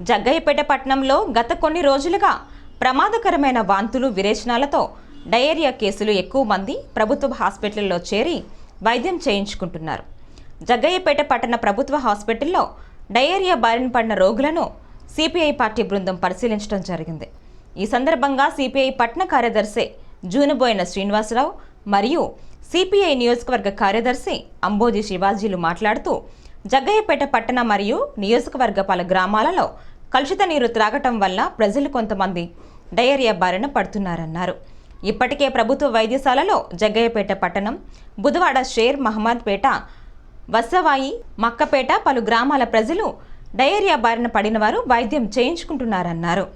జగ్గయ్యపేట పట్టణంలో గత కొన్ని రోజులుగా ప్రమాదకరమైన వాంతులు విరేచనాలతో డయేరియా కేసులు ఎక్కువ మంది ప్రభుత్వ హాస్పిటల్లో చేరి వైద్యం చేయించుకుంటున్నారు. జగ్గయ్యపేట పట్టణ ప్రభుత్వ హాస్పిటల్లో డయేరియా బారిన పడిన రోగులను సిపిఐ పార్టీ బృందం పరిశీలించడం జరిగింది. ఈ సందర్భంగా సిపిఐ పట్టణ కార్యదర్శి జూనబోయిన శ్రీనివాసరావు మరియు సిపిఐ నియోజకవర్గ కార్యదర్శి అంబోజీ శివాజీలు మాట్లాడుతూ జగ్గయ్యపేట పట్టణ మరియు నియోజకవర్గ పలు గ్రామాలలో కలుషిత నీరు త్రాగటం వల్ల ప్రజలు కొంతమంది డయేరియా బారిన పడుతున్నారన్నారు. ఇప్పటికే ప్రభుత్వ వైద్యశాలలో జగ్గయ్యపేట పట్టణం, బుధవాడ షేర్ మహమ్మద్పేట, వసవాయి, మక్కపేట పలు గ్రామాల ప్రజలు డయేరియా బారిన పడిన వారు వైద్యం చేయించుకుంటున్నారన్నారు.